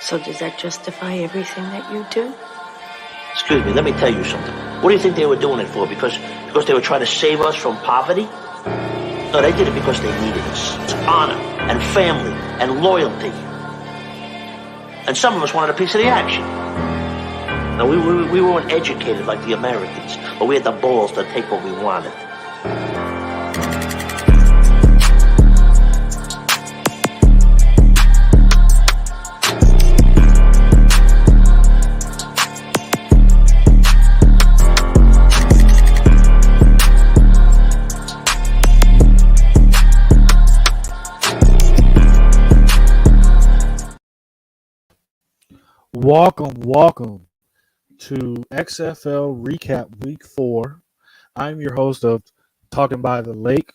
So does that justify everything that you do? Excuse me, let me tell you something. What do you think they were doing it for? Because they were trying to save us from poverty? No, they did it because they needed us. It's honor and family and loyalty. And some of us wanted a piece of the action. Now, we weren't educated like the Americans, but we had the balls to take what we wanted. Welcome to XFL Recap Week 4. I'm your host of Talking by the Lake,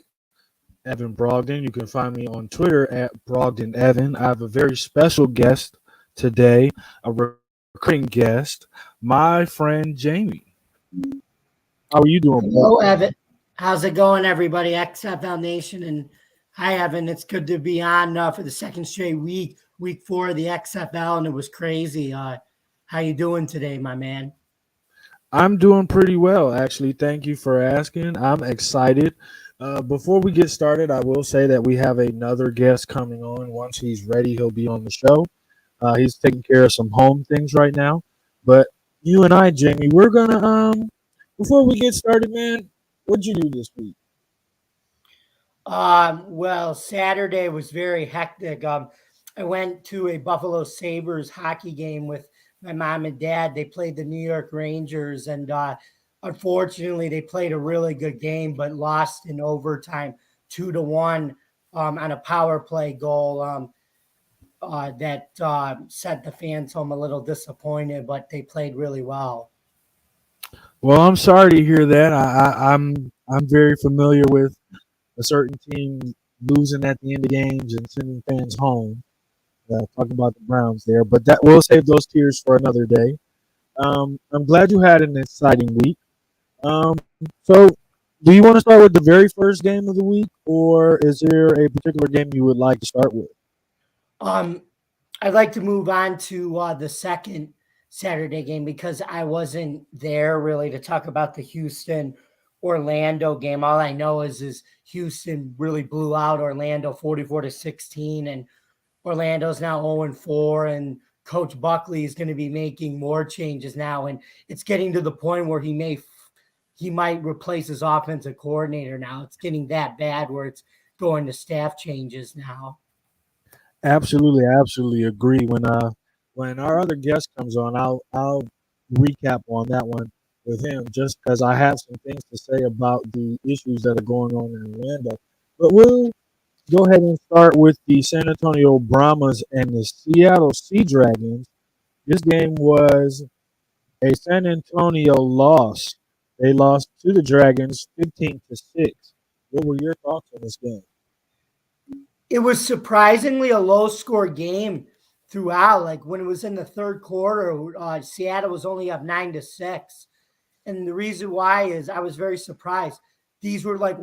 Evan Brogdon. You can find me on Twitter at BrogdonEvan. I have a very special guest today, a recurring guest, my friend Jamie. How are you doing? Hello, Evan. How's it going, everybody? XFL Nation. And hi, Evan. It's good to be on for the second straight week 4 of the XFL, and it was crazy. How you doing today, my man? I'm doing pretty well, actually. Thank you for asking. I'm excited. Before we get started, I will say that we have another guest coming on. Once he's ready, he'll be on the show. He's taking care of some home things right now. But you and I, Jamie, we're going to, before we get started, man, what'd you do this week? Well, Saturday was very hectic. I went to a Buffalo Sabres hockey game with my mom and dad. They played the New York Rangers, and unfortunately, they played a really good game, but lost in overtime 2-1 on a power play goal that sent the fans home a little disappointed, but they played really well. Well, I'm sorry to hear that. I'm very familiar with a certain team losing at the end of games and sending fans home. Talking about the Browns there, but that will save those tears for another day. I'm glad you had an exciting week. So, do you want to start with the very first game of the week, or is there a particular game you would like to start with? I'd like to move on to the second Saturday game because I wasn't there really to talk about the Houston-Orlando game. All I know is Houston really blew out Orlando 44-16, and Orlando's now 0-4, and Coach Buckley is going to be making more changes now, and it's getting to the point where he might replace his offensive coordinator now. It's getting that bad where it's going to staff changes now. Absolutely agree. When our other guest comes on, I'll recap on that one with him just because I have some things to say about the issues that are going on in Orlando. But we'll go ahead and start with the San Antonio Brahmas and the Seattle Sea Dragons. This game was a San Antonio loss. They lost to the Dragons 15-6. What were your thoughts on this game? It was surprisingly a low-score game throughout. Like when it was in the third quarter, Seattle was only up 9-6. And the reason why is I was very surprised. These were like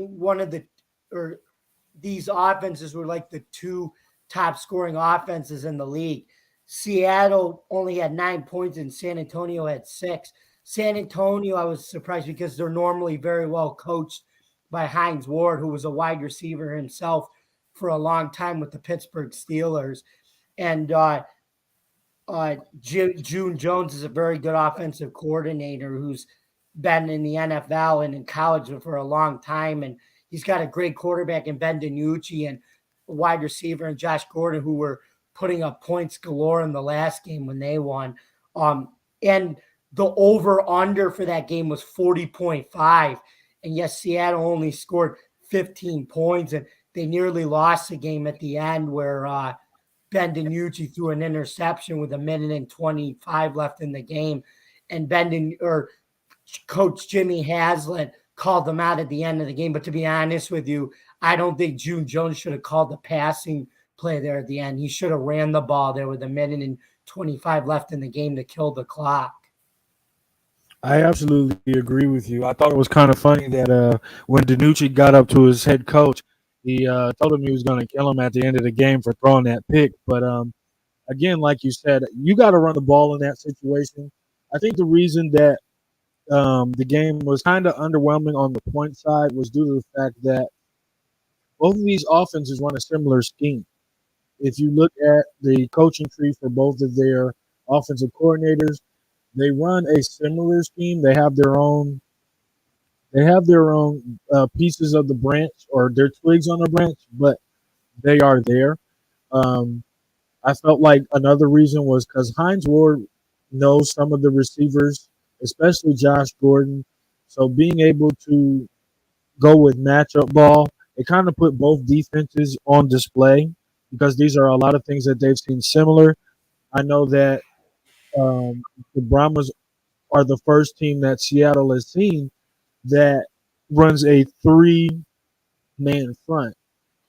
these offenses were like the two top scoring offenses in the league. Seattle only had 9 points and San Antonio had 6. San Antonio, I was surprised because they're normally very well coached by Hines Ward, who was a wide receiver himself for a long time with the Pittsburgh Steelers. And June Jones is a very good offensive coordinator who's been in the NFL and in college for a long time. And he's got a great quarterback in Ben DiNucci and a wide receiver and Josh Gordon, who were putting up points galore in the last game when they won. And the over-under for that game was 40.5. And yes, Seattle only scored 15 points, and they nearly lost the game at the end where Ben DiNucci threw an interception with 1:25 left in the game. And Coach Jimmy Haslam called them out at the end of the game. But to be honest with you, I don't think June Jones should have called the passing play there at the end. He should have ran the ball there with 1:25 left in the game to kill the clock. I absolutely agree with you. I thought it was kind of funny that when DiNucci got up to his head coach, he told him he was going to kill him at the end of the game for throwing that pick. But again, like you said, you got to run the ball in that situation. I think the reason that the game was kind of underwhelming on the point side was due to the fact that both of these offenses run a similar scheme. If you look at the coaching tree for both of their offensive coordinators, they run a similar scheme. They have their own. They have their own pieces of the branch or their twigs on the branch, but they are there. Um, I felt like another reason was because Hines Ward knows some of the receivers, especially Josh Gordon. So being able to go with matchup ball, it kind of put both defenses on display because these are a lot of things that they've seen similar. I know that the Brahmas are the first team that Seattle has seen that runs a three-man front.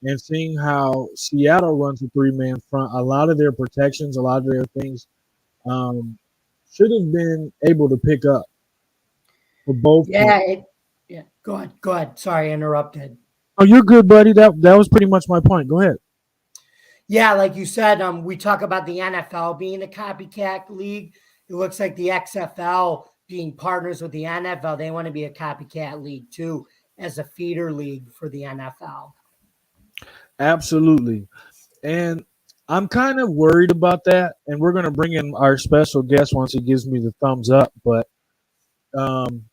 And seeing how Seattle runs a three-man front, a lot of their protections, a lot of their things um, should have been able to pick up for both teams. Yeah. Go ahead. Go ahead. Sorry, I interrupted. Oh, you're good, buddy. That was pretty much my point. Go ahead. Yeah, like you said, we talk about the NFL being a copycat league. It looks like the XFL being partners with the NFL. They want to be a copycat league too, as a feeder league for the NFL. Absolutely. And I'm kind of worried about that. And we're going to bring in our special guest once he gives me the thumbs up. But um,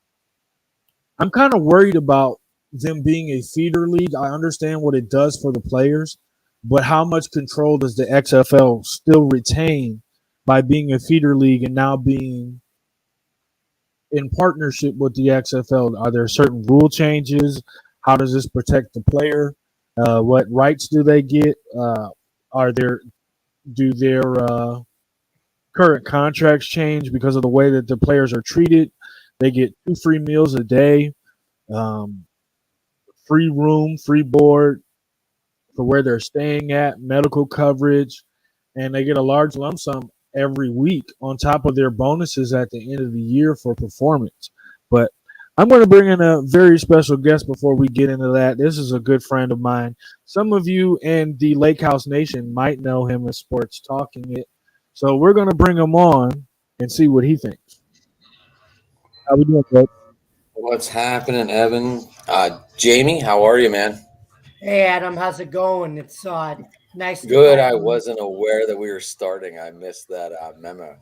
I'm kind of worried about them being a feeder league. I understand what it does for the players, but how much control does the XFL still retain by being a feeder league and now being in partnership with the XFL? Are there certain rule changes? How does this protect the player? What rights do they get? Are there do their current contracts change because of the way that the players are treated? They get 2 free meals a day, um, free room, free board for where they're staying at, medical coverage, and they get a large lump sum every week on top of their bonuses at the end of the year for performance. But I'm going to bring in a very special guest before we get into that. This is a good friend of mine. Some of you in the Lake House Nation might know him as Sports Talking It. So we're going to bring him on and see what he thinks. How we doing, bud? What's happening, Evan? Jamie, how are you, man? Hey, Adam, how's it going? It's nice to Good. talk I to you. wasn't aware that we were starting. I missed that memo.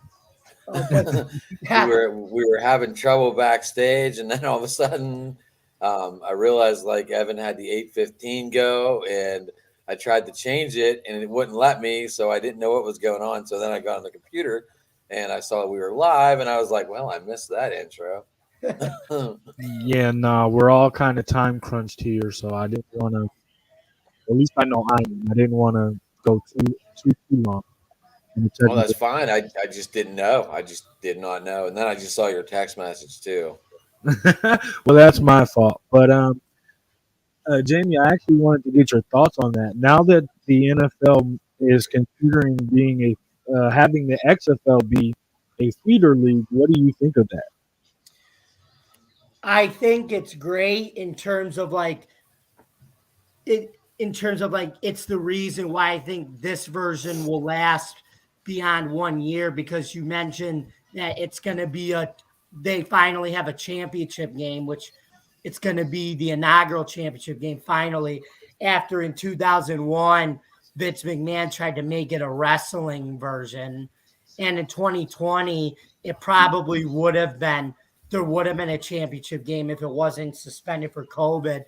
But we yeah, were having trouble backstage, and then all of a sudden, I realized like Evan had the 8:15 go, and I tried to change it, and it wouldn't let me, so I didn't know what was going on. So then I got on the computer, and I saw we were live, and I was like, "Well, I missed that intro." Yeah, nah, we're all kind of time crunched here, so I didn't want to. At least I know I am. I didn't want to go too long. On the Well, that's technical. fine. I just didn't know. I just did not know. And then I just saw your text message too. Well, that's my fault. But Jamie, I actually wanted to get your thoughts on that. Now that the NFL is considering being having the XFL be a feeder league, what do you think of that? I think it's great in terms of like it's the reason why I think this version will last beyond 1 year, because you mentioned that it's going to be they finally have a championship game, which it's going to be the inaugural championship game finally, after in 2001 Vince McMahon tried to make it a wrestling version, and in 2020 it probably would have been there would have been a championship game if it wasn't suspended for COVID.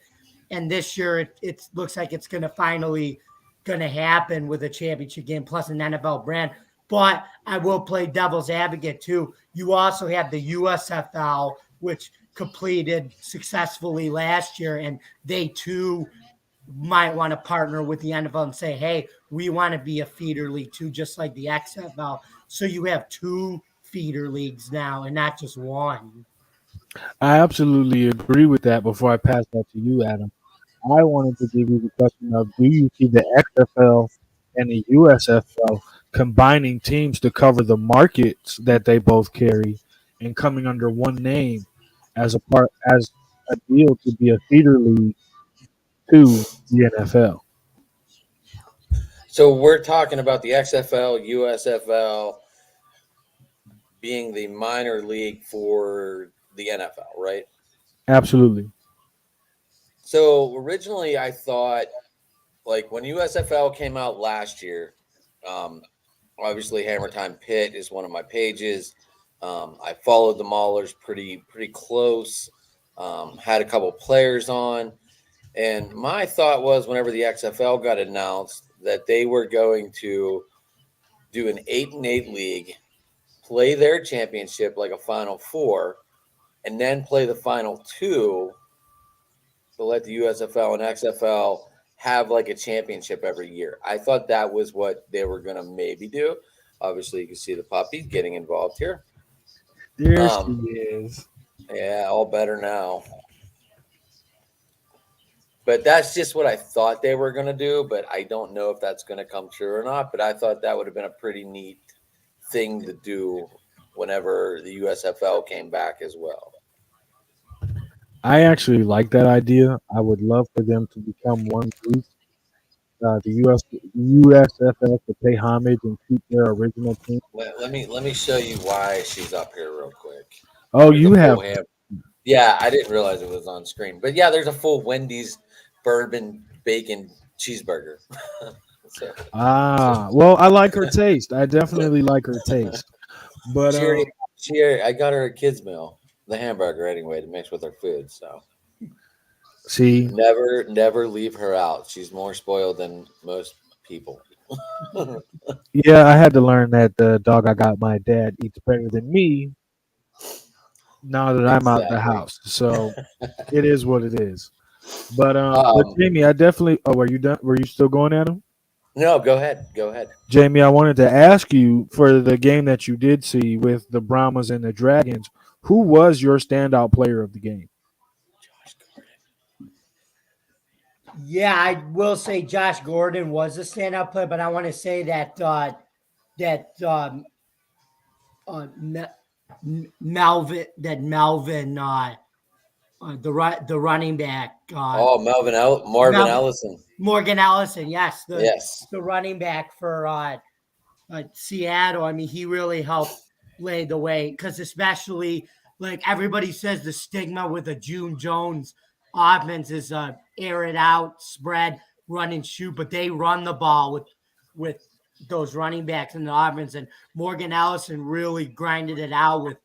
And this year it looks like it's going to finally going to happen with a championship game plus an NFL brand. But I will play devil's advocate too. You also have the USFL, which completed successfully last year, and they too might want to partner with the NFL and say, hey, we want to be a feeder league too, just like the XFL. So you have 2 feeder leagues now and not just one. I absolutely agree with that. Before I pass that to you, Adam, I wanted to give you the question of: do you see the XFL and the USFL combining teams to cover the markets that they both carry and coming under one name as a deal to be a feeder league to the NFL? So we're talking about the XFL, USFL being the minor league for the NFL, right? Absolutely. So originally I thought, like, when USFL came out last year, um, obviously Hammer Time Pit is one of my pages. I followed the Maulers pretty close. Had a couple players on, and my thought was whenever the XFL got announced that they were going to do an 8-8 league, play their championship like a Final Four, and then play the final two to let the USFL and XFL have like a championship every year. I thought that was what they were going to maybe do. Obviously, you can see the puppy getting involved here. There she is. Yeah, all better now. But that's just what I thought they were going to do. But I don't know if that's going to come true or not. But I thought that would have been a pretty neat thing to do whenever the USFL came back as well. I actually like that idea. I would love for them to become one group. The USFL to pay homage and keep their original team. Let me show you why she's up here real quick. Oh, There's you a have. full ham. Yeah, I didn't realize it was on screen. But yeah, there's a full Wendy's bourbon bacon cheeseburger. So, Well, I like her taste. I definitely like her taste. But I got her a kids meal, the hamburger anyway, to mix with her food. So see, never leave her out. She's more spoiled than most people. yeah, I had to learn that the dog I got my dad eats better than me now that I'm out the Exactly. house. So it is what it is. But Um, Jamie, I definitely. Oh, were you done? Were you still going at him? no, go ahead. Go ahead. Jamie, I wanted to ask you for the game that you did see with the Brahmas and the Dragons, who was your standout player of the game? Yeah, I will say Josh Gordon was a standout player, but I want to say that Melvin the running back Oh, Marvin Ellison. Morgan Ellison, yes, Yes. the running back for Seattle. I mean, he really helped lay the way because especially like everybody says the stigma with a June Jones offense is air it out, spread, run and shoot, but they run the ball with those running backs in the offense, and Morgan Ellison really grinded it out with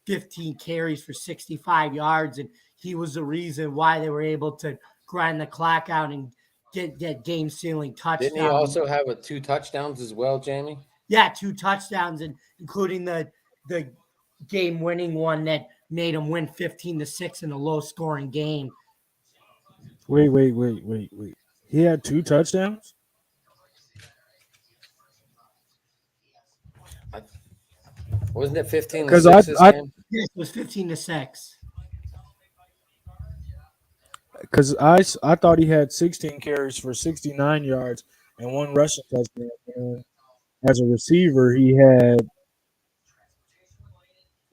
15 carries for 65 yards, and he was the reason why they were able to grind the clock out and get game sealing touchdown. Didn't he also have 2 touchdowns as well, Jamie? Yeah, 2 touchdowns, and including the game winning one that made him win 15-6 in a low scoring game. Wait. He had 2 touchdowns? Wasn't it 15-6 Because this game? Yes, it was 15-6. Because I thought he had 16 carries for 69 yards and 1 rushing touchdown. And as a receiver, he had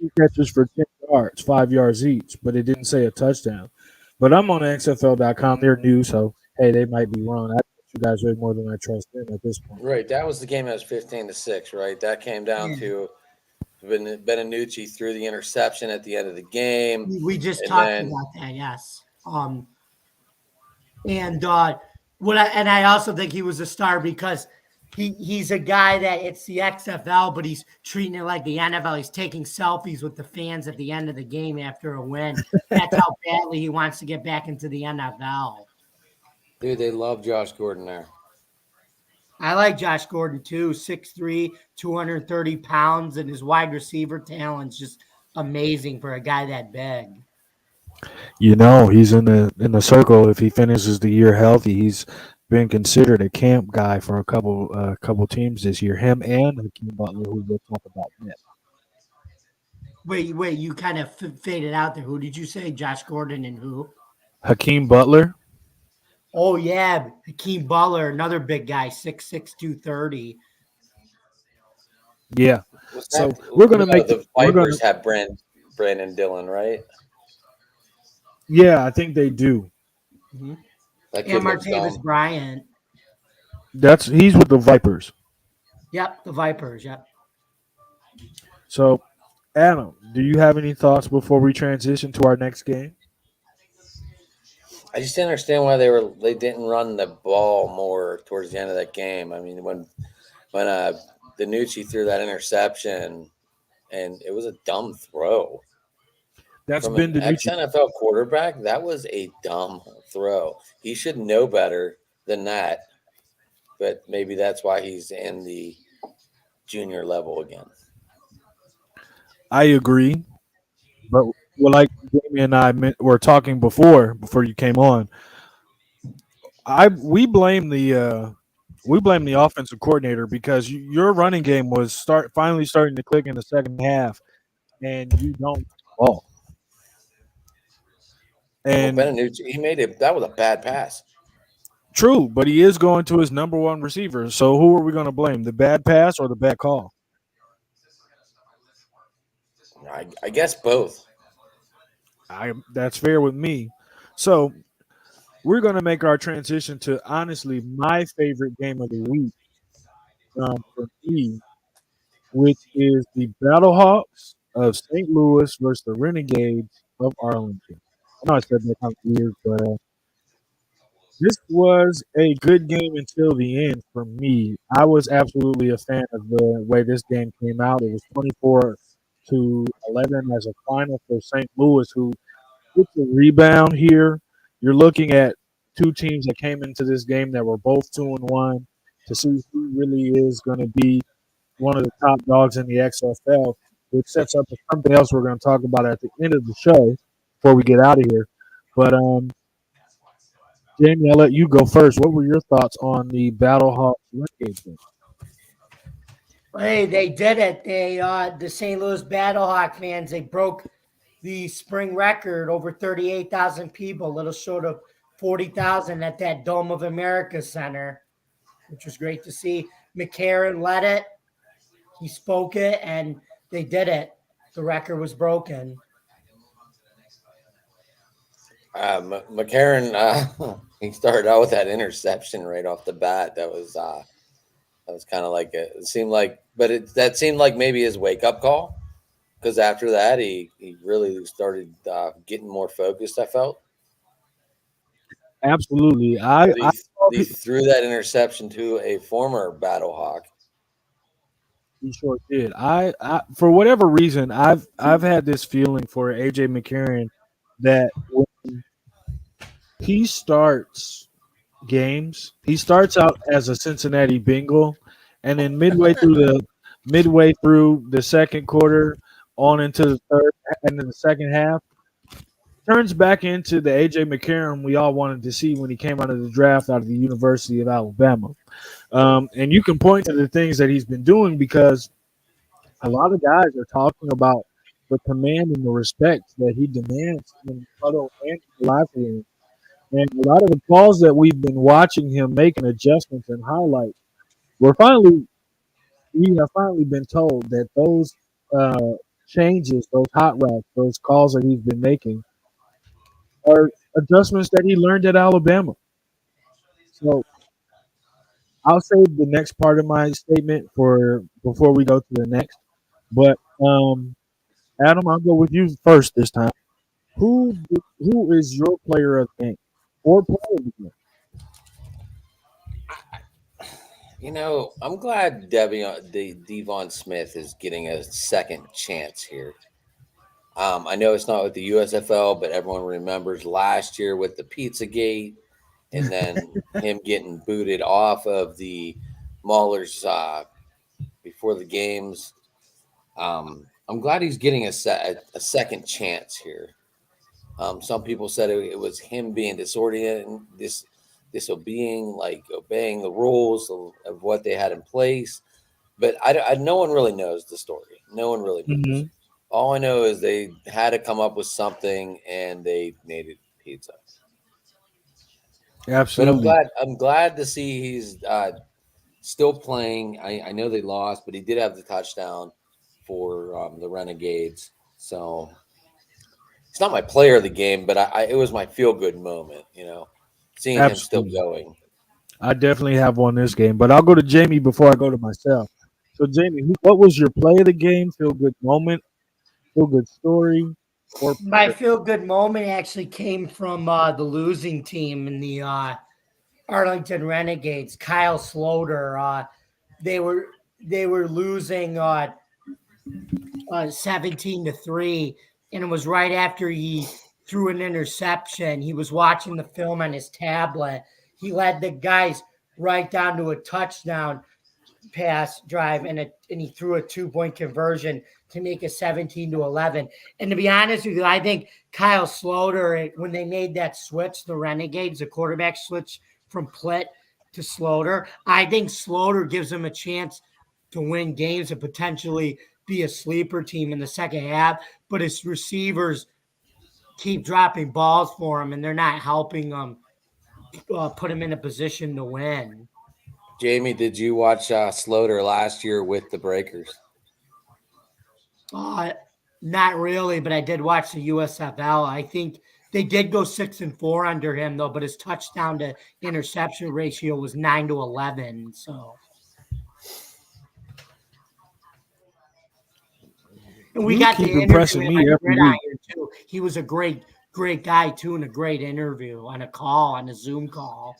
2 catches for 10 yards, 5 yards each, but it didn't say a touchdown. But I'm on XFL.com. They're new, so hey, they might be wrong. I trust you guys way more than I trust them at this point. Right, that was the game that was 15-6, right? That came down to Benanucci threw the interception at the end of the game. We just talked about that, yes. I also think he was a star because he's a guy that it's the XFL, but he's treating it like the NFL. He's taking selfies with the fans at the end of the game after a win. That's how badly he wants to get back into the NFL. Dude, they love Josh Gordon there. I like Josh Gordon too, 6'3", 230 pounds, and his wide receiver talent's just amazing for a guy that big. You know, he's in the circle. If he finishes the year healthy, he's been considered a camp guy for a couple teams this year. Him and Hakeem Butler, who we'll talk about next. Wait, you kind of faded out there. Who did you say? Josh Gordon and who? Hakeem Butler. Oh, yeah. Hakeem Butler, another big guy, 6'6", 230. Yeah. So we're going to make the Vipers have Brandon Dillon, right? Yeah, I think they do. Mm-hmm. And Martavis Bryant. He's with the Vipers. Yep, the Vipers. Yep. So, Adam, do you have any thoughts before we transition to our next game? I just didn't understand why they didn't run the ball more towards the end of that game. I mean, when Danucci threw that interception, and it was a dumb throw That's from Ben an ex DiNucci. NFL quarterback. That was a dumb throw. He should know better than that. But maybe that's why he's in the junior level again. I agree, but like Jamie and I were talking before you came on, I we blame the offensive coordinator because your running game was finally starting to click in the second half, and you don't ball. Well, And Benanucci, he made it. That was a bad pass. true, but he is going to his number one receiver. So who are we going to blame? The bad pass or the bad call? I guess both. That's fair with me. So we're going to make our transition to honestly my favorite game of the week for me, which is the Battlehawks of St. Louis versus the Renegades of Arlington. I know I said that kind of weird, but this was a good game until the end for me. I was absolutely a fan of the way this game came out. It was 24-11 as a final for St. Louis, who gets a rebound here. You're looking at two teams that came into this game that were both 2-1 to see who really is going to be one of the top dogs in the XFL, which sets up something else we're going to talk about at the end of the show before we get out of here. But Jamie, I'll let you go first. What were your thoughts on the Battlehawks Renegades game? Hey, they did it. The St. Louis Battlehawk fans, they broke the spring record, over 38,000 people, little short of 40,000 at that Dome of America Center, which was great to see. McCarron led it. He spoke it, and they did it. The record was broken. McCarron, he started out with that interception right off the bat. That was kind of like it seemed like, but that seemed like maybe his wake up call, because after that he really started getting more focused. I felt, Absolutely. but he threw that interception to a former Battlehawk. He sure did. I for whatever reason, I've had this feeling for AJ McCarron that when he starts games, he starts out as a Cincinnati Bengal, and then midway through the second quarter, on into the third and then the second half, turns back into the AJ McCarron we all wanted to see when he came out of the draft out of the University of Alabama. And you can point to the things that he's been doing because a lot of guys are talking about the command and the respect that he demands in the huddle and in the locker room. And a lot of the calls that we've been watching him making adjustments and highlights, we have finally been told that those uh, changes, those hot routes, those calls that he's been making are adjustments that he learned at Alabama. So I'll save the next part of my statement for before we go to the next. But Adam, I'll go with you first this time. Who is your player of the game or player of the game? I'm glad Devon Smith is getting a second chance here. I know it's not with the USFL, but everyone remembers last year with the Pizzagate, and then him getting booted off of the Maulers before the games. I'm glad he's getting a second chance here. Some people said it was him being disobeying the rules of what they had in place. But no one really knows the story. No one really knows. Mm-hmm. All I know is they had to come up with something, and they made it pizza. Absolutely. But I'm glad to see he's still playing. I know they lost, but he did have the touchdown for the Renegades. So it's not my player of the game, but it was my feel good moment. Seeing Absolutely. him still going. I definitely have won this game, but I'll go to Jamie before I go to myself. So, Jamie, what was your play of the game? Feel good moment, feel good story, or My feel good moment actually came from the losing team in the Arlington Renegades. Kyle Sloter. They were they were losing 17-3, and it was right after he threw an interception. He was watching the film on his tablet. He led the guys right down to a touchdown pass drive, and he threw a 2-point conversion to make it 17-11. And to be honest with you, I think Kyle Sloter, when they made that switch, the Renegades, the quarterback switch from Plitt to Sloter, I think Sloter gives them a chance to win games and potentially be a sleeper team in the second half. But his receivers keep dropping balls for him, and they're not helping him put him in a position to win. Jamie, did you watch Sloter last year with the Breakers? Not really, but I did watch the USFL. I think they did go 6-4 under him though, but his touchdown to interception ratio was 9-11. So, and we you got to keep interview impressing him me on every week. Gridiron too. He was a great guy too, and a great interview on a Zoom call.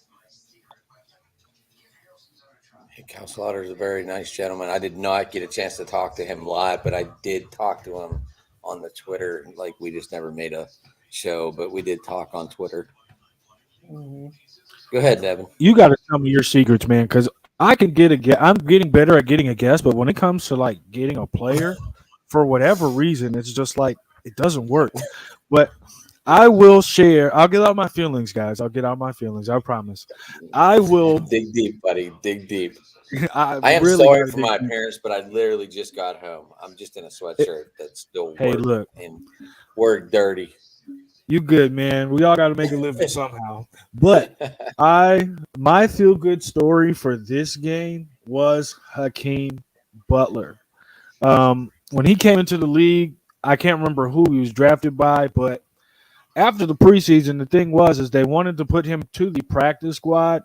Cal Slaughter is a very nice gentleman. I did not get a chance to talk to him live, but I did talk to him on the Twitter. Like, we just never made a show, but we did talk on Twitter. Mm-hmm. Go ahead, Devin. You got to tell me your secrets, man, because I can get a guess. I'm getting better at getting a guess, but when it comes to like getting a player, for whatever reason, it's just like it doesn't work. But I will share. I'll get out my feelings, guys. I'll get out my feelings. I promise. I will. Dig deep, buddy. Dig deep. I I am really sorry got to for dig my deep. parents, but I literally just got home. I'm just in a sweatshirt that's still Hey, work look, and work dirty. you good, man. We all got to make a living somehow. But my feel good story for this game was Hakeem Butler. When he came into the league, I can't remember who he was drafted by, but after the preseason, the thing was is they wanted to put him to the practice squad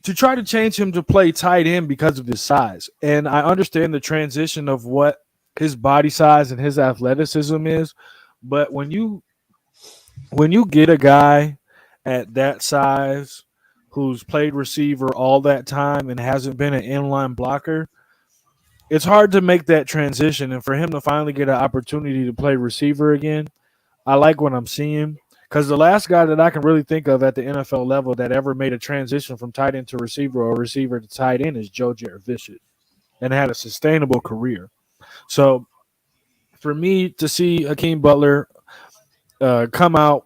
to try to change him to play tight end because of his size. And I understand the transition of what his body size and his athleticism is, but when you get a guy at that size who's played receiver all that time and hasn't been an inline blocker, it's hard to make that transition. And for him to finally get an opportunity to play receiver again, I like what I'm seeing. Because the last guy that I can really think of at the NFL level that ever made a transition from tight end to receiver or receiver to tight end is Joe Jaravicious and had a sustainable career. So for me to see Hakeem Butler come out,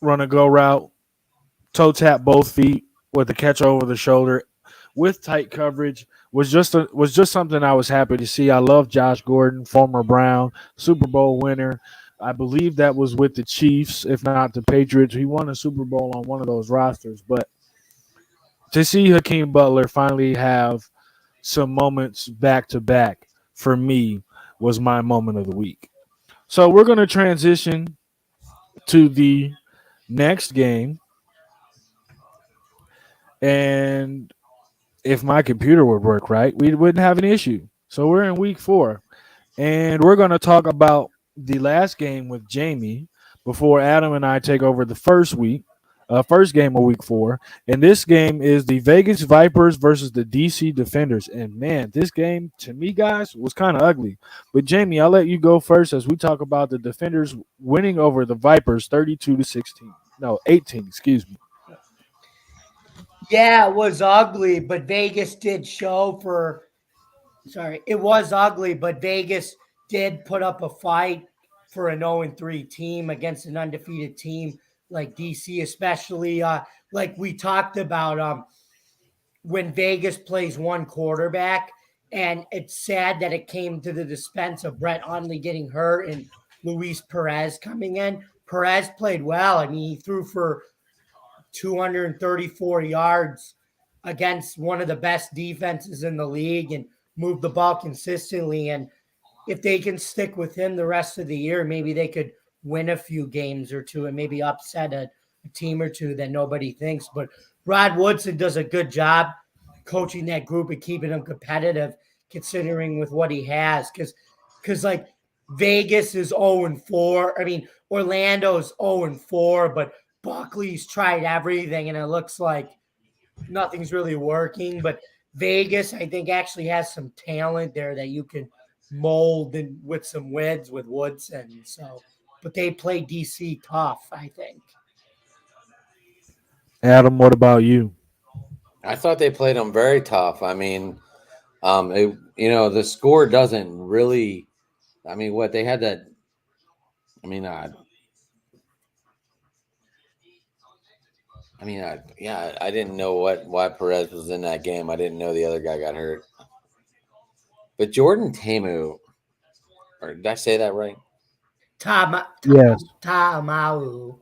run a go route, toe tap both feet with a catch over the shoulder with tight coverage was just something I was happy to see. I love Josh Gordon, former Brown, Super Bowl winner. I believe that was with the Chiefs, if not the Patriots. He won a Super Bowl on one of those rosters. But to see Hakeem Butler finally have some moments back to back for me was my moment of the week. So we're going to transition to the next game. And if my computer would work right, we wouldn't have an issue. So we're in week 4. And we're going to talk about the last game with Jamie before Adam and I take over the first game of week 4. And this game is the Vegas Vipers versus the DC Defenders. And man, this game to me, guys, was kind of ugly. But Jamie, I'll let you go first as we talk about the Defenders winning over the Vipers 32-16. No, 18, excuse me. Yeah, it was ugly, but Vegas did show for. Sorry, it was ugly, but Vegas did put up a fight for an 0-3 team against an undefeated team like DC, especially like we talked about when Vegas plays one quarterback. And it's sad that it came to the dispense of Brett Hundley getting hurt and Luis Perez coming in. Perez played well. I mean, he threw for 234 yards against one of the best defenses in the league and moved the ball consistently. And if they can stick with him the rest of the year, maybe they could win a few games or two and maybe upset a team or two that nobody thinks. But Rod Woodson does a good job coaching that group and keeping them competitive, considering with what he has. Because like Vegas is 0-4. I mean, Orlando's 0-4, but Buckley's tried everything, and it looks like nothing's really working. But Vegas, I think, actually has some talent there that you can mold and with some wins with Woodson. So, but they play DC tough, I think. Adam, what about you? I thought they played them very tough. I mean, the score doesn't really. I mean, what they had that. I mean, I didn't know why Perez was in that game. I didn't know the other guy got hurt. But Jordan Tamu, or did I say that right? Yes. Tamau.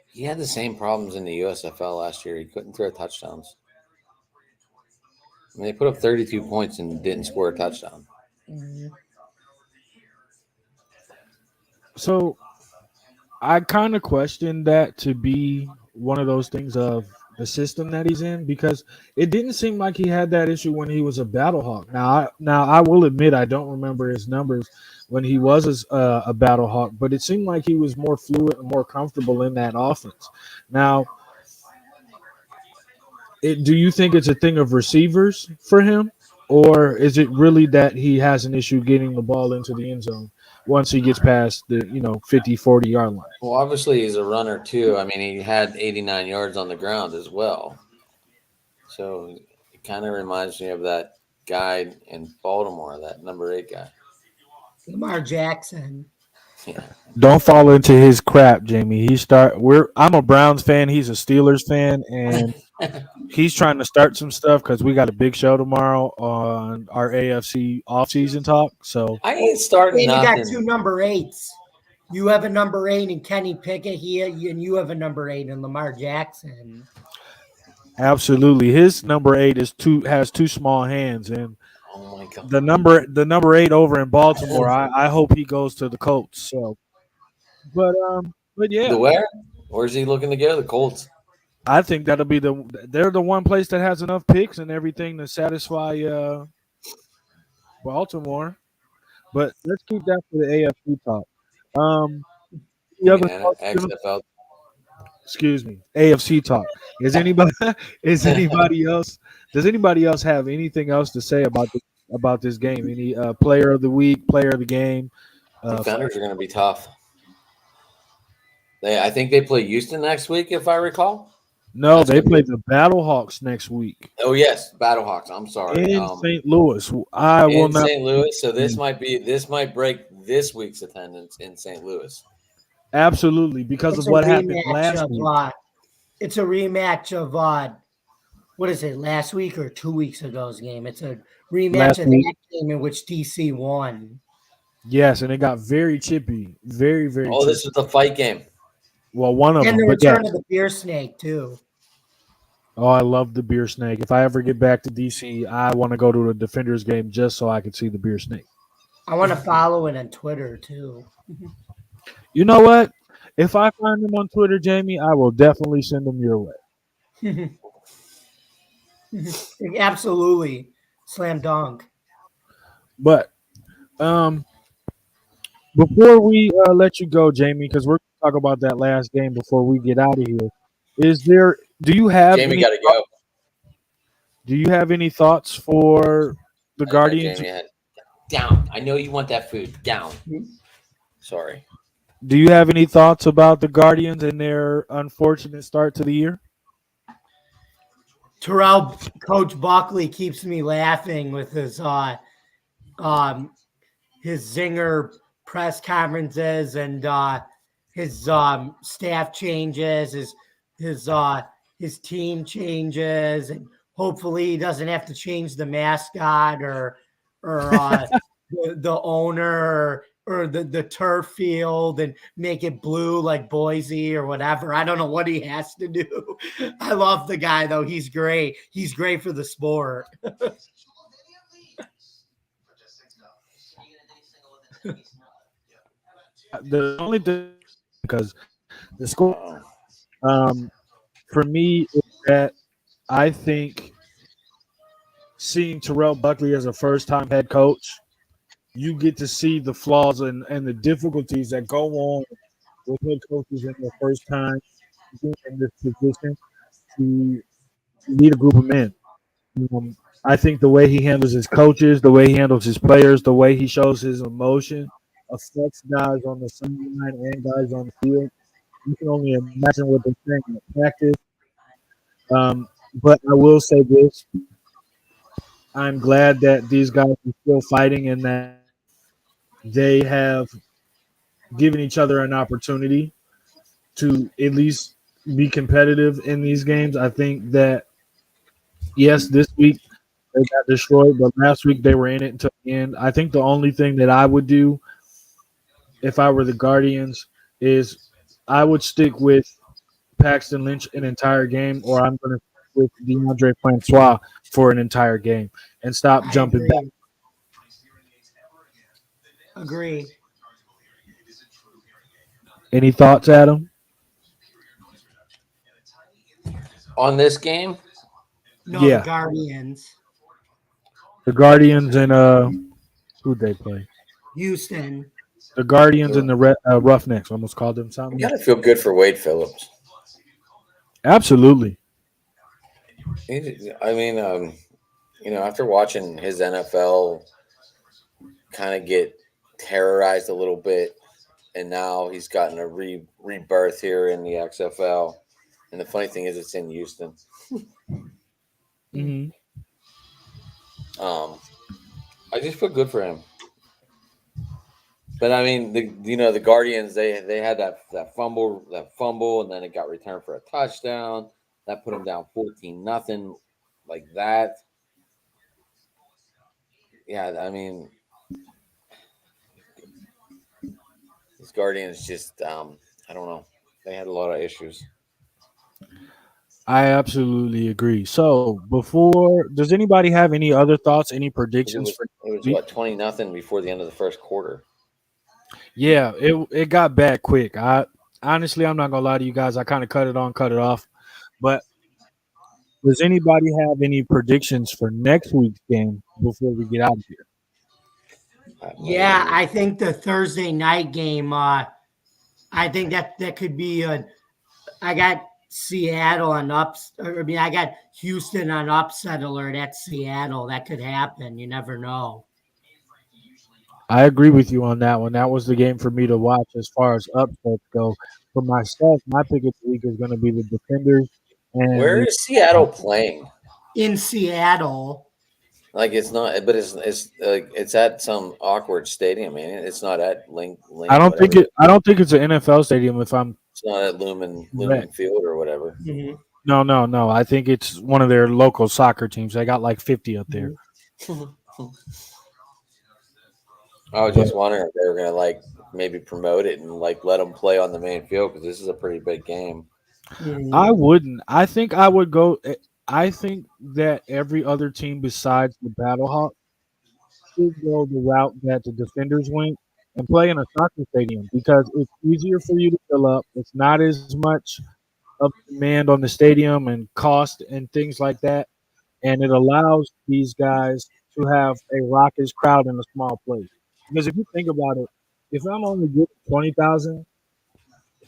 He had the same problems in the USFL last year. He couldn't throw touchdowns. I mean, they put up 32 points and didn't score a touchdown. So I kind of question that to be one of those things of the system that he's in, because it didn't seem like he had that issue when he was a Battlehawk. Now I will admit I don't remember his numbers when he was a Battlehawk, but it seemed like he was more fluid and more comfortable in that offense. Now, do you think it's a thing of receivers for him, or is it really that he has an issue getting the ball into the end zone once he gets past the 50, 40-yard line? Well, obviously he's a runner too. I mean, he had 89 yards on the ground as well. So it kind of reminds me of that guy in Baltimore, that number 8 guy. Lamar Jackson. Yeah. Don't fall into his crap, Jamie. I'm a Browns fan. He's a Steelers fan, and he's trying to start some stuff because we got a big show tomorrow on our AFC offseason talk. So I ain't starting And you got nothing. 2 number 8s. You have a number 8 in Kenny Pickett here, and you have a number 8 in Lamar Jackson. absolutely, his number 8 has two small hands, and Oh my god. the number 8 over in Baltimore. I hope he goes to the Colts. So, but yeah, The where? Where's he looking to go? The Colts. I think that'll be they're the one place that has enough picks and everything to satisfy Baltimore. But let's keep that for the AFC talk. Um, the You mean other XFL? excuse me, AFC talk. Is anybody is anybody else? Does anybody else have anything else to say about this game? Any player of the week, player of the game? Defenders are going to be tough. I think they play Houston next week, if I recall. No, That's they gonna play be- the Battlehawks next week Oh yes, Battlehawks. I'm sorry. in St. Louis. I will In not. St. Louis. So this might break this week's attendance in St. Louis. Absolutely, because It's of a what happened rematch last of week. it's a rematch of what is it, last week or 2 weeks ago's game? It's a rematch Last of week. that game in which DC won. Yes, and it got very chippy, very, very Oh, chippy. this is the fight game. Well, one of And them, the but yeah. return of the beer snake too. Oh, I love the beer snake. If I ever get back to DC, I want to go to a Defenders game just so I can see the beer snake. I want to follow it on Twitter too. You know what? If I find them on Twitter, Jamie, I will definitely send them your way. Absolutely. Slam dunk. But before we let you go, Jamie, because we're going to talk about that last game before we get out of here, do you have Jamie any got to go. do you have any thoughts for the I know Guardians? Jamie had down. I know you want that food down. Sorry. Do you have any thoughts about the Guardians and their unfortunate start to the year? Terrell, Coach Buckley keeps me laughing with his zinger press conferences and his staff changes, his team changes, and hopefully he doesn't have to change the mascot or the owner or the turf field and make it blue like Boise or whatever. I don't know what he has to do. I love the guy though. He's great. He's great for the sport. The only thing because the score for me is that I think seeing Terrell Buckley as a first time head coach, you get to see the flaws and the difficulties that go on with head coaches in their first time being in this position to lead a group of men. I think the way he handles his coaches, the way he handles his players, the way he shows his emotion affects guys on the sideline and guys on the field. You can only imagine what they're saying in practice. But I will say this: I'm glad that these guys are still fighting and that they have given each other an opportunity to at least be competitive in these games. I think that yes, this week they got destroyed, but last week they were in it until the end. I think the only thing that I would do if I were the Guardians is I would stick with Paxton Lynch an entire game, or I'm going to stick with DeAndre Francois for an entire game and stop I jumping back. agree. Agree. Any thoughts, Adam? On this game, No, the Yeah, Guardians, the Guardians and who'd they play? Houston. The Guardians you and the Roughnecks. Almost called them something. gotta feel good for Wade Phillips. Absolutely. I mean, after watching his NFL kind of get terrorized a little bit, and now he's gotten a rebirth here in the XFL. And the funny thing is, it's in Houston. Hmm. I just feel good for him. But I mean, the Guardians, they had that fumble, and then it got returned for a touchdown. That put them down 14-0, like that. Yeah, I mean, these Guardians just I don't know. They had a lot of issues. I absolutely agree. So, before, does anybody have any other thoughts, any 'Cause It predictions was for it next was week? what 20-0 before the end of the first quarter. Yeah, it got bad quick. I honestly, I'm not gonna lie to you guys. I kind of cut it on, cut it off. But does anybody have any predictions for next week's game before we get out of here? Yeah, I think the Thursday night game. I think that could be a. I got Seattle on ups. I mean, I got Houston on upset alert at Seattle. That could happen. You never know. I agree with you on that one. That was the game for me to watch as far as upsets go. For myself, my pick of the week is going to be the Defenders and Where the. is Seattle playing? In Seattle, Like it's not, but it's at some awkward stadium. I mean, it's not at Link I don't think whatever. it. I don't think it's an NFL stadium. If I'm It's not at Lumen correct. Field or whatever. mm-hmm. No, no, no. I think it's one of their local soccer teams. They got like 50 up there. I was But just wondering if they were gonna like maybe promote it and like let them play on the main field because this is a pretty big game. I wouldn't. I think I would go. I think that every other team besides the Battlehawks should go the route that the Defenders went and play in a soccer stadium because it's easier for you to fill up. It's not as much of demand on the stadium and cost and things like that. And it allows these guys to have a raucous crowd in a small place. Because if you think about it, if I'm only getting 20,000,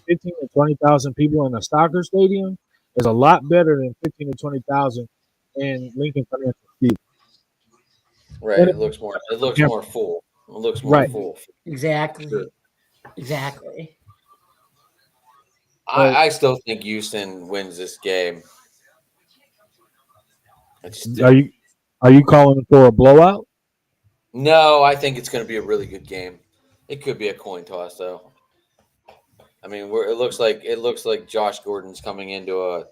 15 to 20,000 people in a soccer stadium is a lot better than 15 to 20,000 in Lincoln Financial Field. Right. And It looks more. It looks yeah, more full. It looks more right. full. Sure. Exactly. Exactly. So I still think Houston wins this game. I just are do. you are you calling for a blowout? No, I think it's going to be a really good game. It could be a coin toss though. I mean, it looks like Josh Gordon's coming into a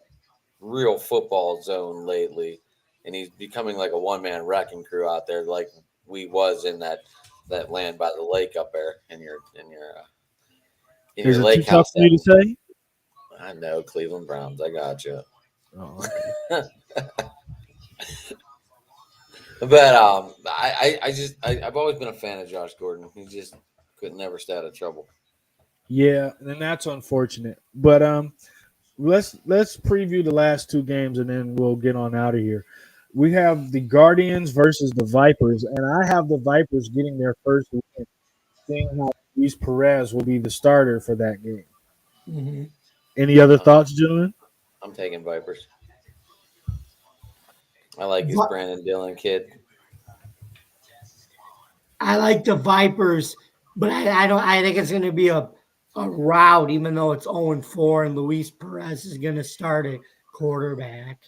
real football zone lately, and he's becoming like a one-man wrecking crew out there, like we was in that land by the lake up there in Is your it too lake tough house. for you to say? I know Cleveland Browns. I got you. Oh, okay. But I've always been a fan of Josh Gordon. He just could never stay out of trouble. Yeah, and that's unfortunate. But let's preview the last two games and then we'll get on out of here. We have the Guardians versus the Vipers, and I have the Vipers getting their first win, seeing how Luis Perez will be the starter for that game. Mm-hmm. Any other thoughts, gentlemen? I'm taking Vipers. I like his Brandon Dillon kid. I like the Vipers, but I don't. I think it's going to be a rout, even though it's 0-4, and Luis Perez is going to start at quarterback.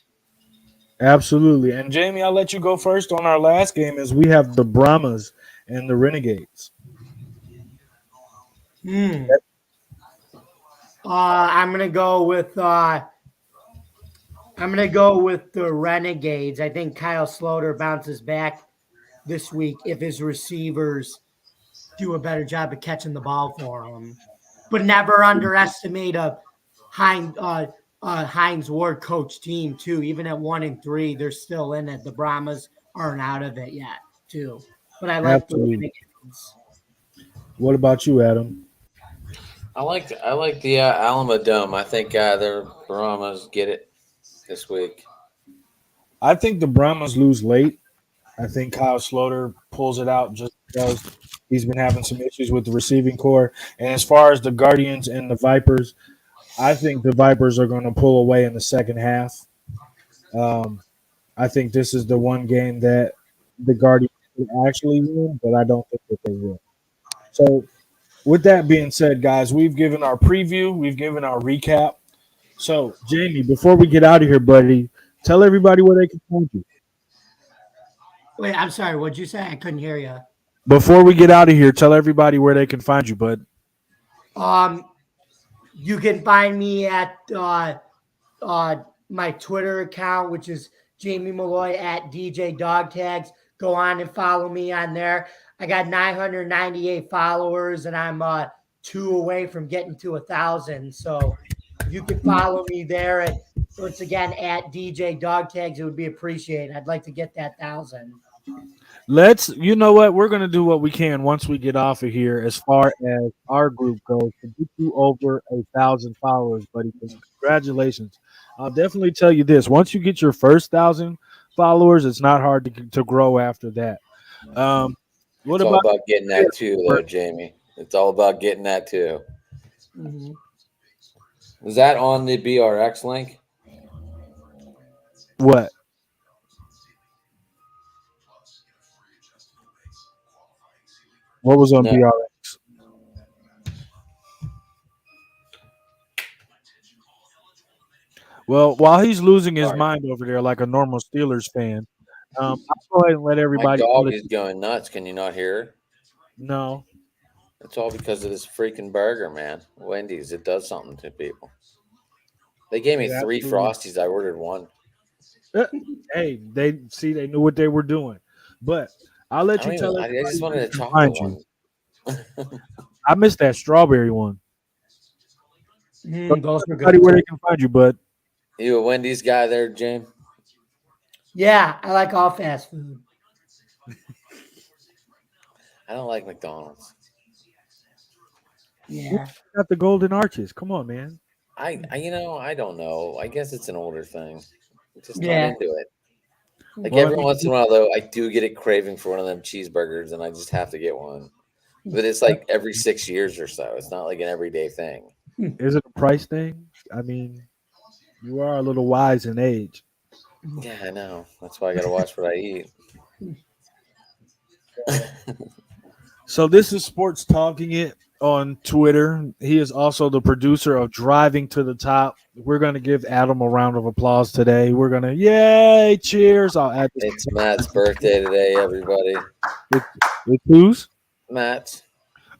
Absolutely. And Jamie, I'll let you go first on our last game as we have the Brahmas and the Renegades. I'm gonna go with the Renegades. I think Kyle Sloter bounces back this week if his receivers do a better job of catching the ball for him. But never underestimate a Heinz Ward coach team too. Even at 1-3, they're still in it. The Brahmas aren't out of it yet too. But I like the Absolutely. Renegades. What about you, Adam? I like the Alamo Dome. I think their Brahmas get it this week. I think the Brahmas lose late. I think Kyle Sloter pulls it out just because he's been having some issues with the receiving core. And as far as the Guardians and the Vipers, I think the Vipers are going to pull away in the second half. I think this is the one game that the Guardians will actually win, but I don't think that they will. So, with that being said, guys, we've given our preview, we've given our recap. So, Jamie, before we get out of here, buddy, tell everybody where they can find you. Wait, I'm sorry. What'd you say? I couldn't hear you. Before we get out of here, tell everybody where they can find you, bud. You can find me at my Twitter account, which is Jamie Malloy at DJ Dog Tags. Go on and follow me on there. I got 998 followers, and I'm 2 away from getting to 1,000. So you can follow me there at once again at DJ Dog Tags. It would be appreciated. I'd like to get that 1,000. You know what? We're going to do what we can once we get off of here as far as our group goes to get you over 1,000 followers, buddy. Congratulations. I'll definitely tell you this. Once you get your first 1,000 followers, it's not hard to grow after that. It's all about getting that too, though, Jamie. It's all about getting that too. Mm-hmm. Is that on the BRX link? What? What was on BRX? Well, while he's losing his mind over there like a normal Steelers fan, I'll go ahead and let everybody. My dog is going nuts. Can you not hear? No. It's all because of this freaking burger, man. Wendy's, it does something to people. They gave me 3 Frosties. I ordered 1. Hey, they knew what they were doing. But I'll let you tell. I just wanted a chocolate one. I missed that strawberry one. Those are good. Where they can find you, bud. You a Wendy's guy there, James? Yeah, I like all fast food. I don't like McDonald's. Yeah. Got the golden arches. Come on, man. I don't know. I guess it's an older thing. I'm just not into it. Like every once in a while, though, I do get a craving for one of them cheeseburgers, and I just have to get one. But it's like every 6 years or so. It's not like an everyday thing. Is it a price thing? I mean, you are a little wise in age. Yeah, I know. That's why I got to watch what I eat. So this is Sports Talking It on Twitter. He is also the producer of Driving to the Top. We're going to give Adam a round of applause today. We're going to, yay, cheers. I'll add this. It's Matt's birthday today, everybody. It's whose? Matt's.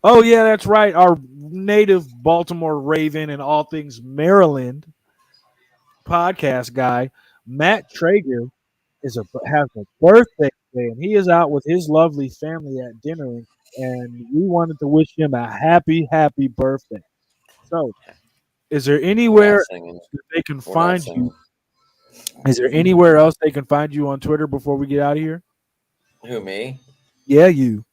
Oh, yeah, that's right. Our native Baltimore Raven and all things Maryland podcast guy, Matt Traeger, has a birthday today, and he is out with his lovely family at dinner, and we wanted to wish him a happy, happy birthday. So, is there anywhere that they can find you? Is there anywhere else they can find you on Twitter before we get out of here? Who, me? Yeah, you.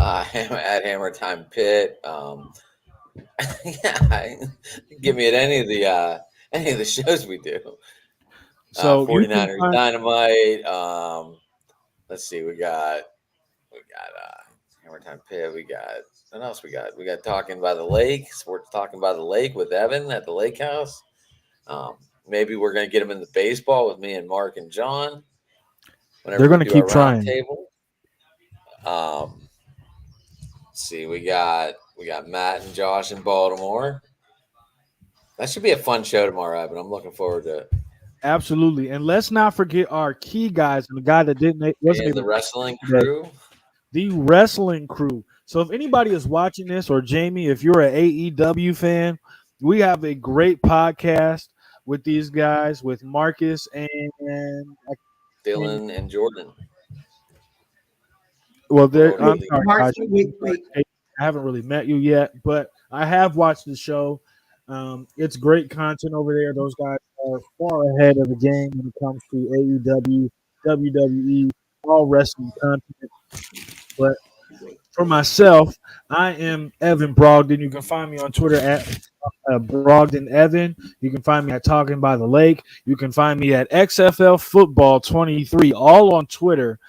at Hammer Time Pit. Yeah, give me at any of the shows we do. So you can 49ers find, Dynamite. Let's see, we got Hammer Time Pit. We got what else? We got Talking by the Lake. Sports Talking by the Lake with Evan at the Lake House. Maybe we're gonna get him in the baseball with me and Mark and John. Whenever they're going we to do our keep round trying. table. Let's see, we got Matt and Josh in Baltimore. That should be a fun show tomorrow, Evan. I'm looking forward to it. Absolutely. And let's not forget our key guys and the guy that wasn't And able the to wrestling today, crew. the wrestling crew. So if anybody is watching this, or Jamie, if you're an AEW fan, we have a great podcast with these guys, with Marcus and Dylan and Jordan. well, Brody I'm Lee. sorry, Mark, guys. wait. I haven't really met you yet, but I have watched the show. It's great content over there. Those guys are far ahead of the game when it comes to AEW, WWE, all wrestling content. But for myself, I am Evan Brogdon. You can find me on Twitter at Brogdon Evan. You can find me at Talking by the Lake. You can find me at XFL Football 23, all on Twitter.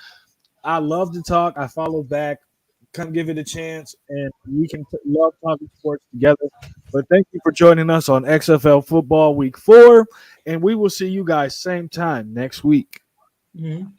I love to talk. I follow back. Come give it a chance, and we can love talking sports together. But thank you for joining us on XFL Football Week 4, and we will see you guys same time next week. Mhm.